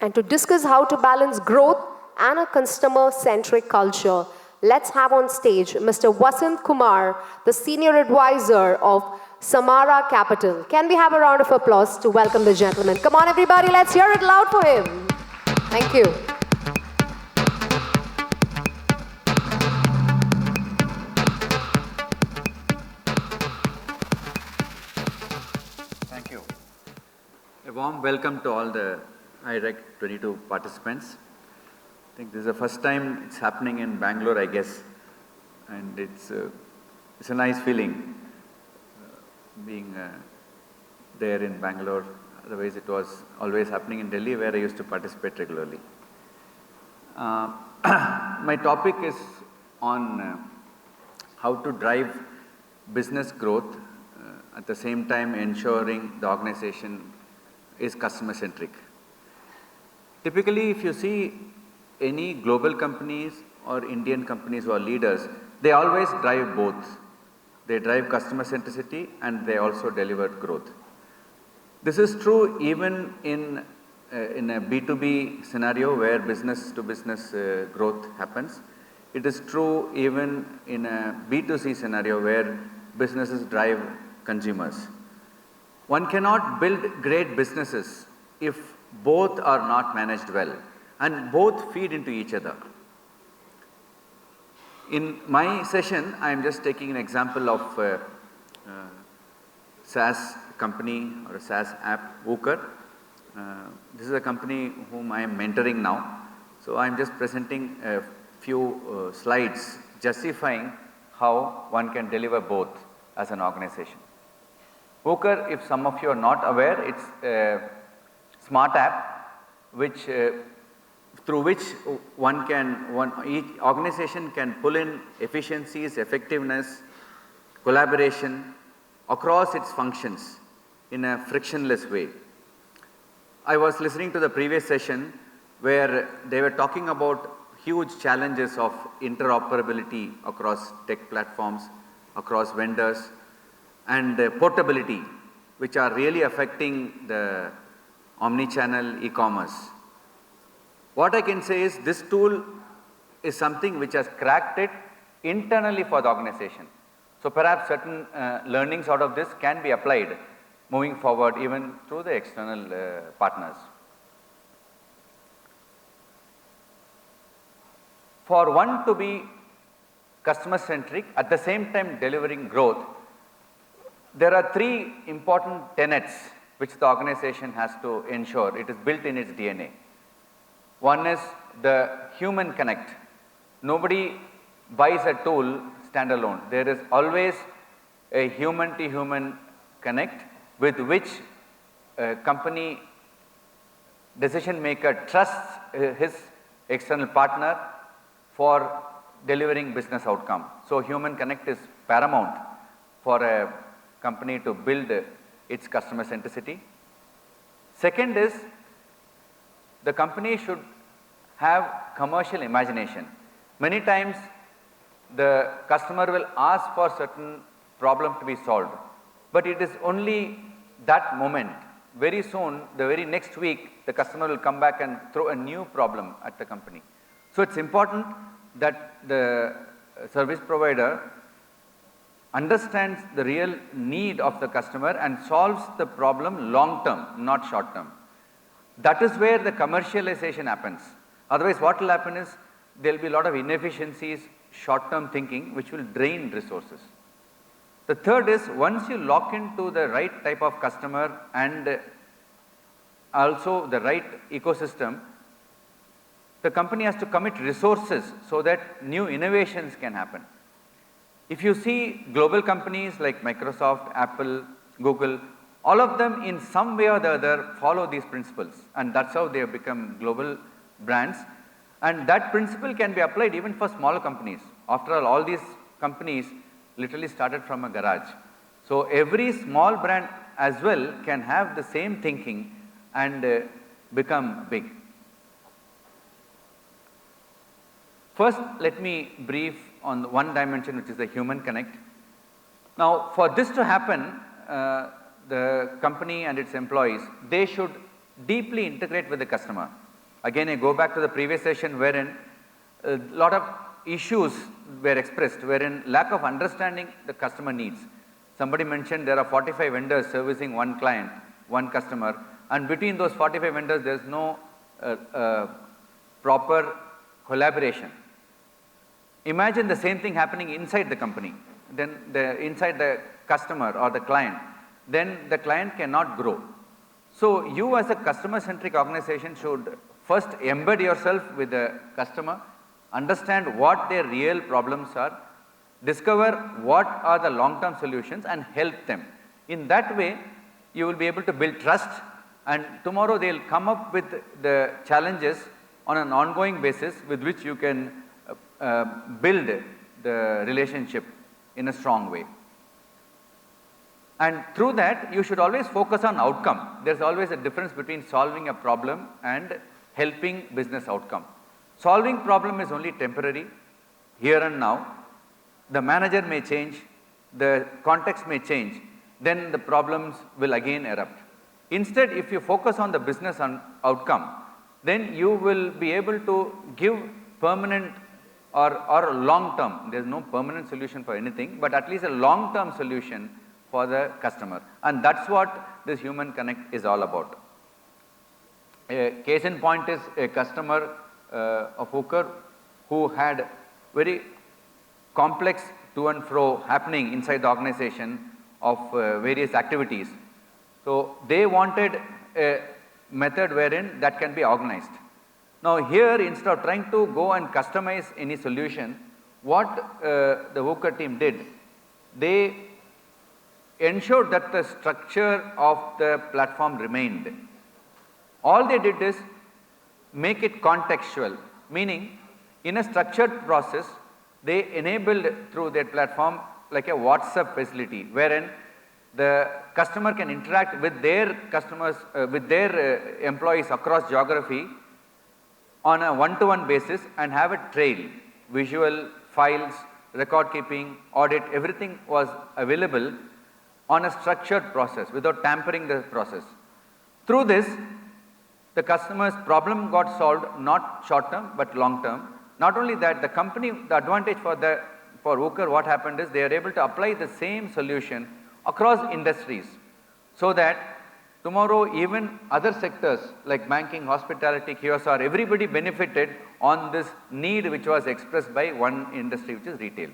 And to discuss how to balance growth and a customer-centric culture, let's have on stage Mr. Vasant Kumar, the Senior Advisor of Samara Capital. Can we have a round of applause to welcome the gentleman? Come on, everybody, let's hear it loud for him. Thank you. Thank you. A warm welcome to all the IREC 22 participants. I think this is the first time it's happening in Bangalore, I guess, and it's a nice feeling being there in Bangalore. Otherwise, it was always happening in Delhi, where I used to participate regularly. My topic is on how to drive business growth at the same time ensuring the organization is customer-centric. Typically, if you see any global companies or Indian companies who are leaders, they always drive both. They drive customer centricity and they also deliver growth. This is true even in a B2B scenario where business to business growth happens. It is true even in a B2C scenario where businesses drive consumers. One cannot build great businesses if both are not managed well and both feed into each other. In my session, I am just taking an example of a SaaS company or a SaaS app, Wooker. This is a company whom I am mentoring now. So I am just presenting a few slides justifying how one can deliver both as an organization. Wooker, if some of you are not aware, it's a smart app which through which each organization can pull in efficiencies, effectiveness, collaboration across its functions in a frictionless way. I was listening to the previous session where they were talking about huge challenges of interoperability across tech platforms, across vendors, and portability, which are really affecting the omni-channel e-commerce. What I can say is this tool is something which has cracked it internally for the organization. So perhaps certain learnings out of this can be applied moving forward even through the external partners. For one to be customer-centric, at the same time delivering growth, there are three important tenets which the organization has to ensure. It is built in its DNA. One is the human connect. Nobody buys a tool standalone. There is always a human-to-human connect with which a company decision maker trusts his external partner for delivering business outcome. So human connect is paramount for a company to build its customer centricity. Second is the company should have commercial imagination. Many times the customer will ask for certain problem to be solved, but it is only that moment. Very soon, the very next week, the customer will come back and throw a new problem at the company. So it's important that the service provider understands the real need of the customer and solves the problem long term, not short term. That is where the commercialization happens. Otherwise, what will happen is there will be a lot of inefficiencies, short term thinking, which will drain resources. The third is once you lock into the right type of customer and also the right ecosystem, the company has to commit resources so that new innovations can happen. If you see global companies like Microsoft, Apple, Google, all of them in some way or the other follow these principles, and that's how they have become global brands. And that principle can be applied even for smaller companies. After all these companies literally started from a garage. So every small brand as well can have the same thinking and become big. First, let me brief on one dimension, which is the human connect. Now, for this to happen, the company and its employees, they should deeply integrate with the customer. Again, I go back to the previous session wherein a lot of issues were expressed, wherein lack of understanding the customer needs. Somebody mentioned there are 45 vendors servicing one client, one customer, and between those 45 vendors there is no proper collaboration. Imagine the same thing happening inside the company, then inside the customer or the client, then the client cannot grow. So you as a customer-centric organization should first embed yourself with the customer, understand what their real problems are, discover what are the long-term solutions and help them. In that way, you will be able to build trust, and tomorrow they'll come up with the challenges on an ongoing basis with which you can build the relationship in a strong way. And through that, you should always focus on outcome. There's always a difference between solving a problem and helping business outcome. Solving problem is only temporary, here and now. The manager may change, the context may change, then the problems will again erupt. Instead, if you focus on the business outcome, then you will be able to give permanent or long term, there's no permanent solution for anything, but at least a long term solution for the customer. And that's what this human connect is all about. A case in point is a customer of Hooker who had very complex to and fro happening inside the organization of various activities. So they wanted a method wherein that can be organized. Now here, instead of trying to go and customize any solution, what the Hooker team did, they ensured that the structure of the platform remained. All they did is make it contextual, meaning in a structured process, they enabled through their platform like a WhatsApp facility, wherein the customer can interact with their customers, with their employees across geography on a one-to-one basis and have a trail, visual, files, record keeping, audit, everything was available on a structured process without tampering the process. Through this, the customer's problem got solved, not short term but long term. Not only that, the company, the advantage for Hooker, what happened is they are able to apply the same solution across industries, so that tomorrow even other sectors like banking, hospitality, QSR, everybody benefited on this need which was expressed by one industry, which is retail.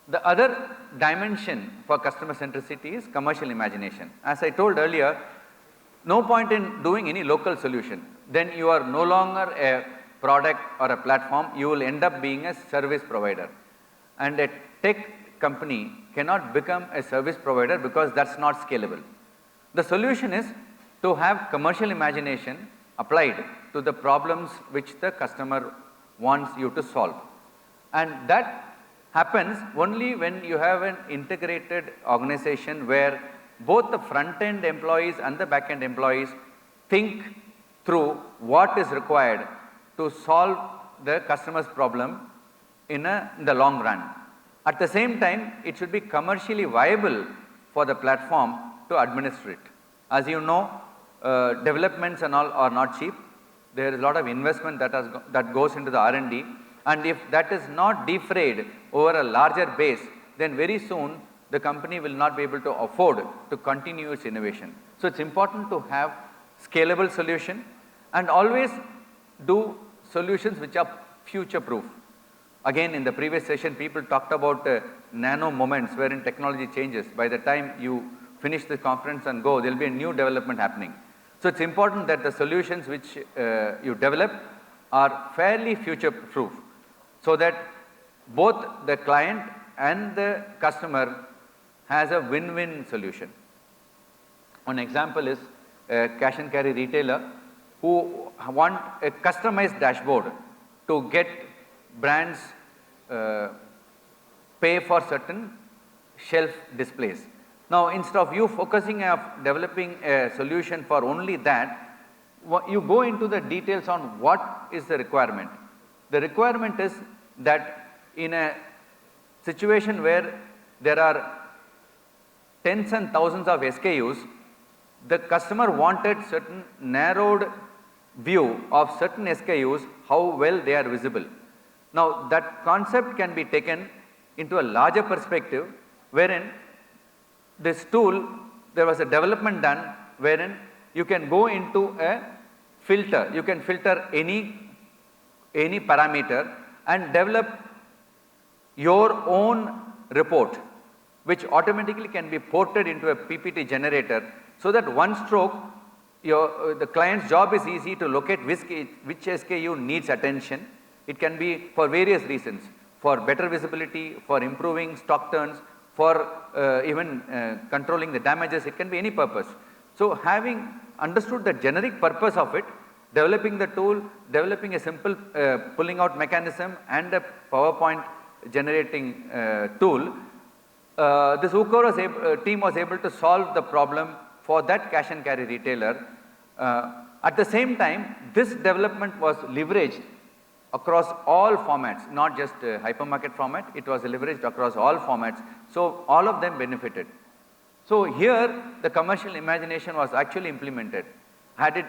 The other dimension for customer centricity is commercial imagination. As I told earlier, no point in doing any local solution. Then you are no longer a product or a platform, you will end up being a service provider. And a tech company cannot become a service provider because that's not scalable. The solution is to have commercial imagination applied to the problems which the customer wants you to solve. And that happens only when you have an integrated organization where both the front-end employees and the back-end employees think through what is required to solve the customer's problem in the long run. At the same time, it should be commercially viable for the platform to administer it. As you know, developments and all are not cheap. There is a lot of investment that goes into the R&D, and if that is not defrayed over a larger base, then very soon the company will not be able to afford to continue its innovation. So it's important to have scalable solution and always do solutions which are future proof. Again, in the previous session, people talked about nano moments wherein technology changes. By the time you finish the conference and go, there will be a new development happening. So it's important that the solutions which you develop are fairly future proof, so that both the client and the customer has a win-win solution. One example is a cash and carry retailer who want a customized dashboard to get brands pay for certain shelf displays. Now, instead of you focusing on developing a solution for only that, you go into the details on what is the requirement. The requirement is that in a situation where there are tens and thousands of SKUs, the customer wanted certain narrowed view of certain SKUs, how well they are visible. Now that concept can be taken into a larger perspective, wherein this tool, there was a development done wherein you can go into a filter, you can filter any parameter and develop your own report, which automatically can be ported into a PPT generator, so that one stroke the client's job is easy to locate which SKU needs attention. It can be for various reasons, for better visibility, for improving stock turns, for even controlling the damages. It can be any purpose. So having understood the generic purpose of it, developing the tool, developing a simple pulling out mechanism and a PowerPoint generating tool, this UCO team was able to solve the problem for that cash and carry retailer. At the same time, this development was leveraged across all formats, not just hypermarket format, it was leveraged across all formats. So all of them benefited. So here the commercial imagination was actually implemented. Had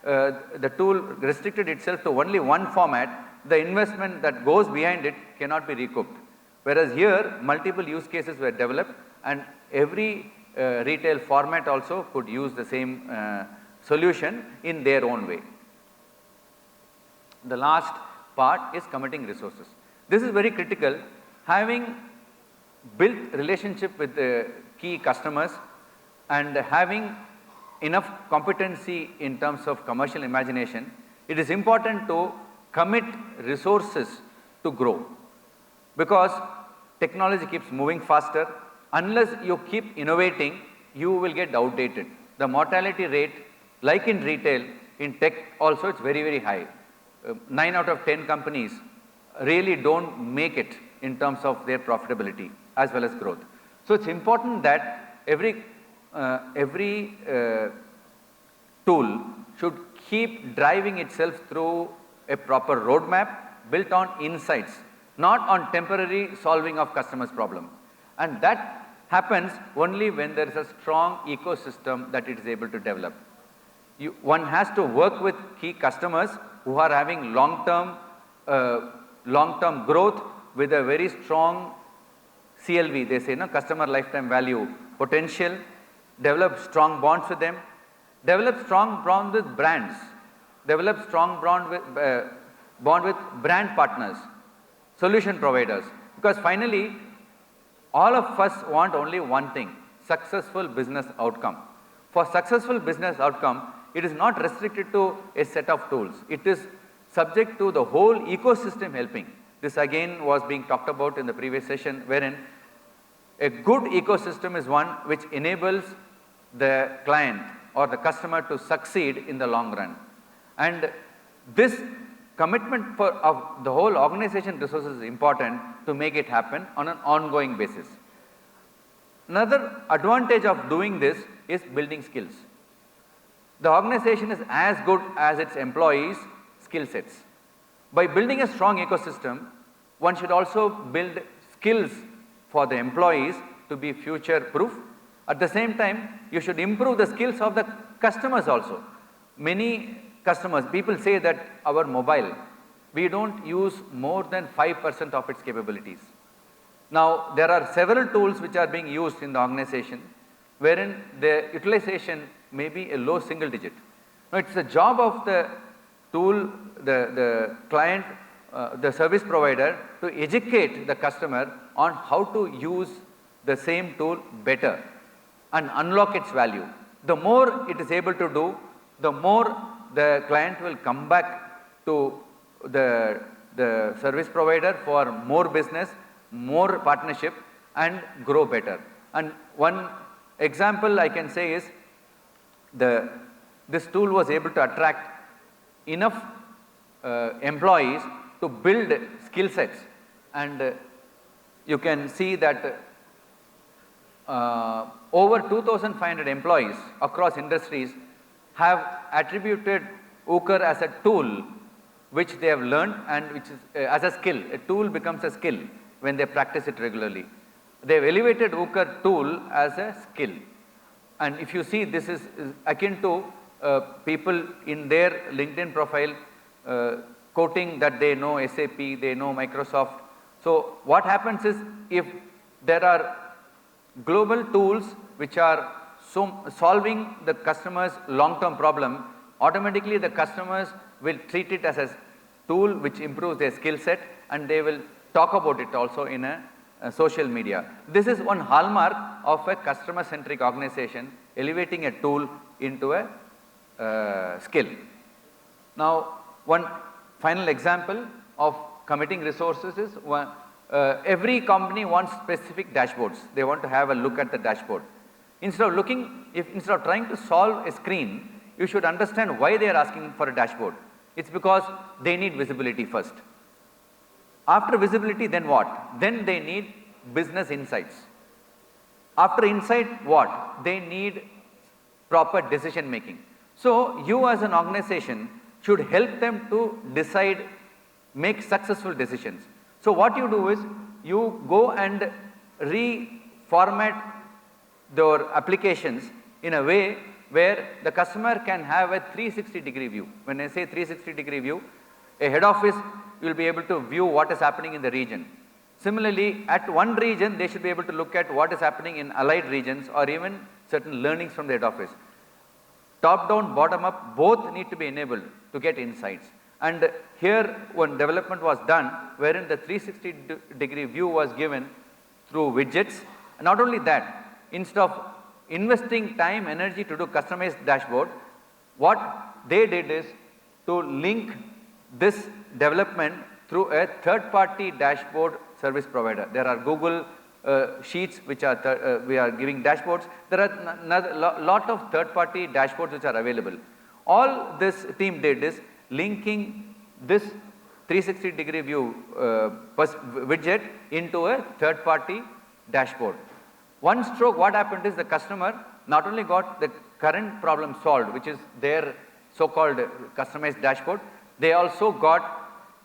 the tool restricted itself to only one format, the investment that goes behind it cannot be recouped. Whereas here multiple use cases were developed and every retail format also could use the same solution in their own way. The last part is committing resources. This is very critical. Having built relationship with the key customers and having enough competency in terms of commercial imagination, it is important to commit resources to grow, because technology keeps moving faster. Unless you keep innovating, you will get outdated. The mortality rate, like in retail, in tech also, it's very, very high. 9 out of 10 companies really don't make it in terms of their profitability as well as growth. So it's important that every tool should keep driving itself through a proper roadmap built on insights, not on temporary solving of customers' problem. And that happens only when there is a strong ecosystem that it is able to develop. One has to work with key customers who are having long-term growth with a very strong CLV, they say, no, customer lifetime value potential, develop strong bonds with them, develop strong bond with brands, develop strong bond with brand partners, solution providers, because finally all of us want only one thing: successful business outcome. For successful business outcome, it is not restricted to a set of tools. It is subject to the whole ecosystem helping. This again was being talked about in the previous session, wherein a good ecosystem is one which enables the client or the customer to succeed in the long run. And this commitment of the whole organization resources is important to make it happen on an ongoing basis. Another advantage of doing this is building skills. The organization is as good as its employees' skill sets. By building a strong ecosystem, one should also build skills for the employees to be future proof. At the same time, you should improve the skills of the customers also. Many customers, people say that our mobile, we don't use more than 5% of its capabilities. Now, there are several tools which are being used in the organization wherein the utilization may be a low single digit. Now, it's the job of the tool, the client, the service provider to educate the customer on how to use the same tool better and unlock its value. The more it is able to do, the more the client will come back to the service provider for more business, more partnership, and grow better. And one example I can say is this tool was able to attract enough employees to build skill sets, and you can see that over 2,500 employees across industries have attributed Ooker as a tool which they have learned and which is as a skill. A tool becomes a skill when they practice it regularly. They have elevated Ooker tool as a skill. And if you see, this is akin to people in their LinkedIn profile quoting that they know SAP, they know Microsoft. So what happens is, if there are global tools which are solving the customer's long-term problem, automatically the customers will treat it as a tool which improves their skill set, and they will talk about it also in a social media. This is one hallmark of a customer-centric organization, elevating a tool into a skill. Now, one final example of committing resources is every company wants specific dashboards. They want to have a look at the dashboard. Instead of trying to solve a screen, you should understand why they are asking for a dashboard. It's because they need visibility first. After visibility, then what? Then they need business insights. After insight, what? They need proper decision making. So you as an organization should help them to decide, make successful decisions. So what you do is, you go and reformat your applications in a way where the customer can have a 360-degree view. When I say 360-degree view, a head office, you will be able to view what is happening in the region. Similarly, at one region, they should be able to look at what is happening in allied regions, or even certain learnings from the head office. Top down, bottom up, both need to be enabled to get insights. And here one development was done wherein the 360-degree view was given through widgets. And not only that, instead of investing time, energy to do customized dashboard, what they did is to link this development through a third-party dashboard service provider. There are Google Sheets which are we are giving dashboards. There are lot of third-party dashboards which are available. All this team did is linking this 360-degree view widget into a third-party dashboard. One stroke, what happened is, the customer not only got the current problem solved, which is their so-called customized dashboard, they also got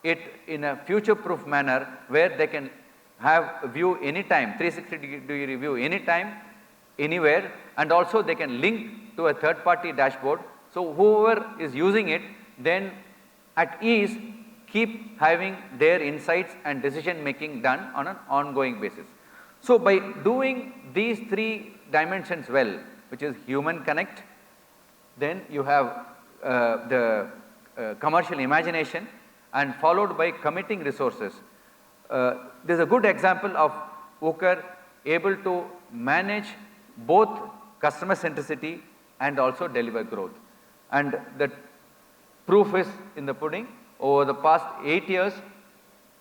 it in a future-proof manner where they can have view anytime, 360-degree view anytime, anywhere, and also they can link to a third-party dashboard. So whoever is using it then at ease keep having their insights and decision making done on an ongoing basis. So by doing these three dimensions well, which is human connect, then you have the commercial imagination, and followed by committing resources. There's a good example of Uker able to manage both customer centricity and also deliver growth. And the proof is in the pudding. Over the past 8 years,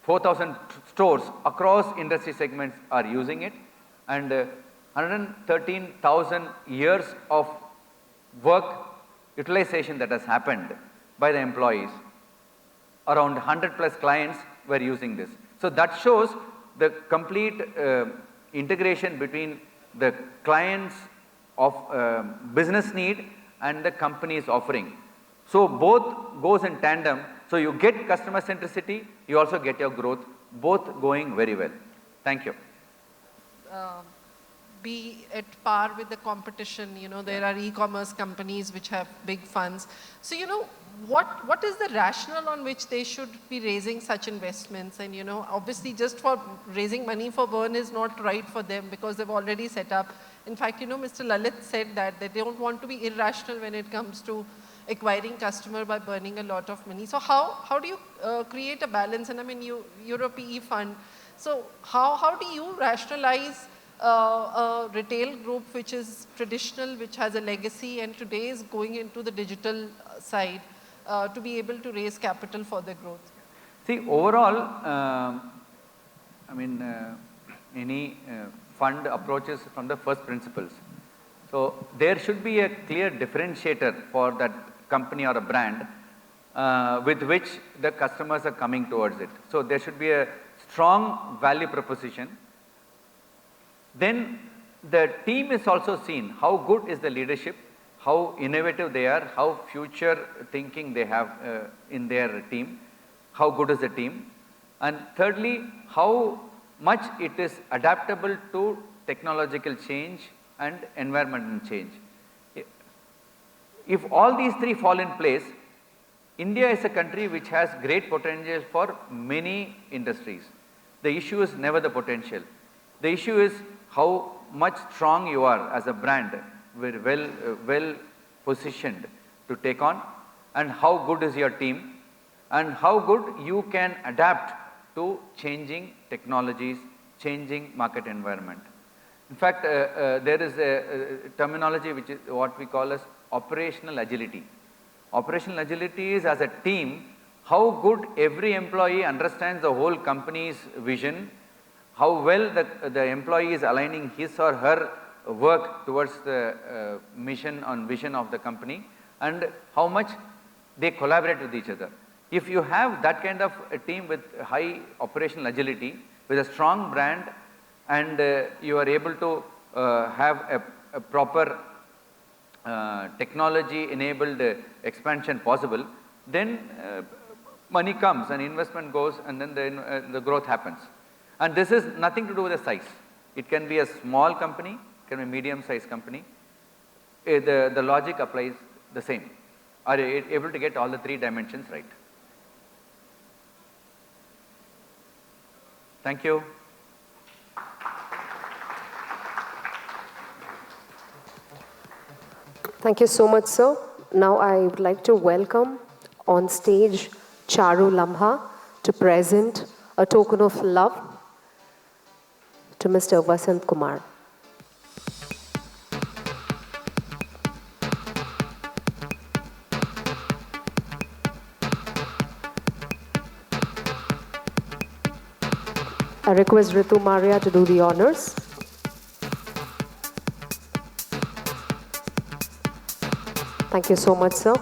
4,000 stores across industry segments are using it, and 113,000 years of work utilization that has happened by the employees. Around 100 plus clients were using this. So that shows the complete integration between the client's of business need and the company's offering. So both goes in tandem. So you get customer centricity, you also get your growth, both going very well. Thank you. Be at par with the competition. You know, there are e-commerce companies which have big funds. So, you know, what is the rationale on which they should be raising such investments? And, you know, obviously just for raising money for burn is not right for them because they've already set up. In fact, you know, Mr. Lalit said that they don't want to be irrational when it comes to acquiring customer by burning a lot of money. So how do you create a balance? And I mean, you're a PE fund. So how do you rationalize a retail group which is traditional, which has a legacy, and today is going into the digital side to be able to raise capital for their growth? See, overall, I mean, any fund approaches from the first principles. So there should be a clear differentiator for that company or a brand with which the customers are coming towards it. So there should be a strong value proposition. Then the team is also seen, how good is the leadership, how innovative they are, how future thinking they have in their team, how good is the team. And thirdly, how much it is adaptable to technological change and environmental change. If all these three fall in place, India is a country which has great potential for many industries. The issue is never the potential. The issue is how much strong you are as a brand, very well positioned to take on, and how good is your team, and how good you can adapt to changing technologies, changing market environment. In fact, there is a terminology which is what we call as operational agility. Operational agility is, as a team, how good every employee understands the whole company's vision, how well the employee is aligning his or her work towards the mission and vision of the company, and how much they collaborate with each other. If you have that kind of a team with high operational agility, with a strong brand, and you are able to have a proper technology enabled expansion possible, then money comes and investment goes, and then the growth happens. And this is nothing to do with the size. It can be a small company, it can be a medium sized company. The logic applies the same. Are you able to get all the three dimensions right? Thank you. Thank you so much, sir. Now I would like to welcome on stage Charu Lamha to present a token of love to Mr. Vasant Kumar. I request Ritu Maria to do the honors. Thank you so much, sir.